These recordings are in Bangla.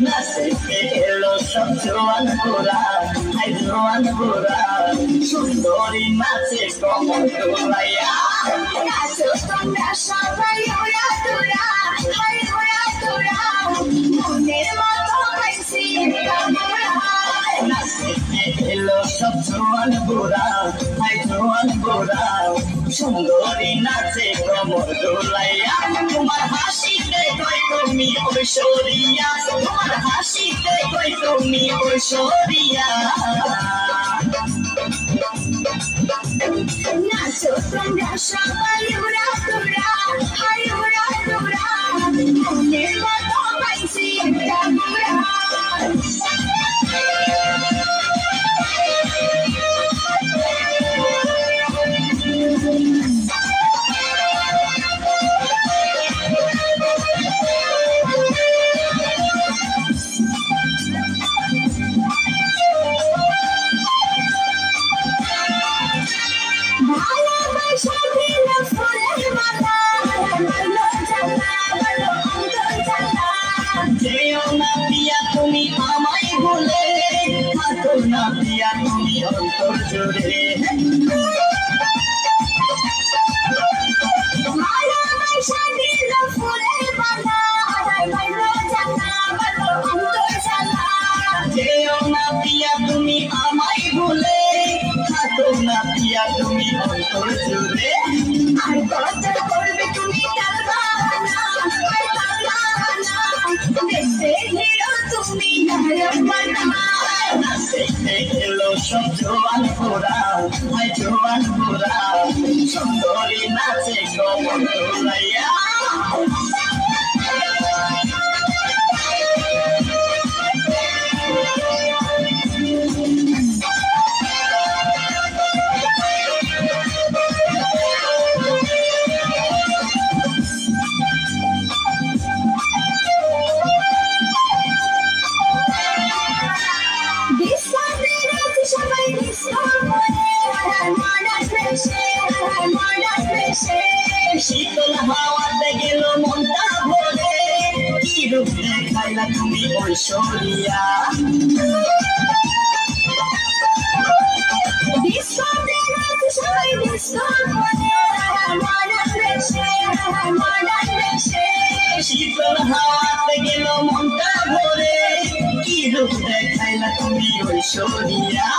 নাচতে এলো সব জোয়ান গোরা, হাই জোয়ান গোরা, সুন্দরী নাচে কমর দোলাইয়া। নাচো তোমরা সবাই ওরা তোরা, হাই ওরা তোরা, মনের মতো পাইছি আমরা। নাচতে এলো সব জোয়ান গোরা, হাই জোয়ান গোরা, সুন্দরী নাচে কমর দোলাইয়া। তোমার হাসিতে কই তুমি ঐশ্বরিয়া, তোমার হাসিতে কই তুমি ঐশ্বরিয়া। নাচো তোমরা সবাই ওরা তোরা, হাই ওরা তোরা, মনের মতো পাইছি আমরা। ভালোবাসা দিল ফুলের মালা, বলো জানা বলো অন্তর জানা। যেও না পিয়া তুমি আমায় ভুলে, থাকো না পিয়া তুমি অন্তর জুড়ে। ভালোবাসা দিল ফুলের মালা, বলো জানা বলো অন্তর জানা। যেও না পিয়া তুমি আমায় ভুলে, থাকো না পিয়া তুমি অন্তর জুড়ে। আর কত করবে তুমি তার বাহানা, আর তার বাহানা, দেখতে হিরো তুমি নায়কবানা। নাচতে এলো সব জোয়ান গোরা, হাই জোয়ান গোরা, সুন্দরী নাচে কমর দোলাইয়া। সবাই ডিস্কো করে, মডার্ন ফ্রেশে, মডার্ন ফ্রেশে। শীতল হাওয়াতে গেল মনটা ভরে, কি রূপ দেখাইলা তুমি ঐশ্বরিয়া। ডিস্কো করে সবাই ডিস্কো করে, মডার্ন ফ্রেশে, মডার্ন ফ্রেশে। শীতল হাওয়াতে গেল মনটা ভরে, কি রূপ দেখাইলা তুমি ঐশ্বরিয়া।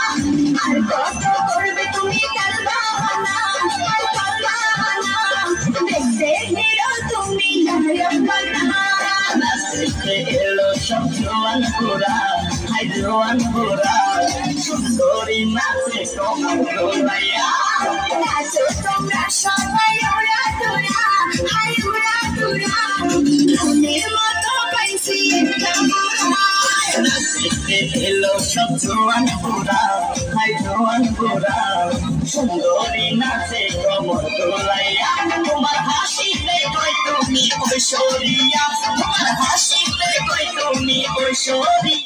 আর কত করবে তুমি তার বাহানা, আর তার বাহানা, দেখতে হিরো তুমি নায়কবানা। নাচতে এলো সব জোয়ান গোরা, হাই জোয়ান গোরা, সুন্দরী নাচে কমর দোলাইয়া। নাচো তোমরা সবাই ওরা তোরা, হাই ওরা তোরা, মনের মতো পাইছি আমরা। নাচতে এলো সব জোয়ান গোরা, হাই জোয়ান গোরা, সুন্দরী নাচে কমর দোলাইয়া। তোমার হাসিতে কই তুমি ঐশ্বরিয়া, তোমার হাসিতে কই তুমি ঐশ্বরিয়া।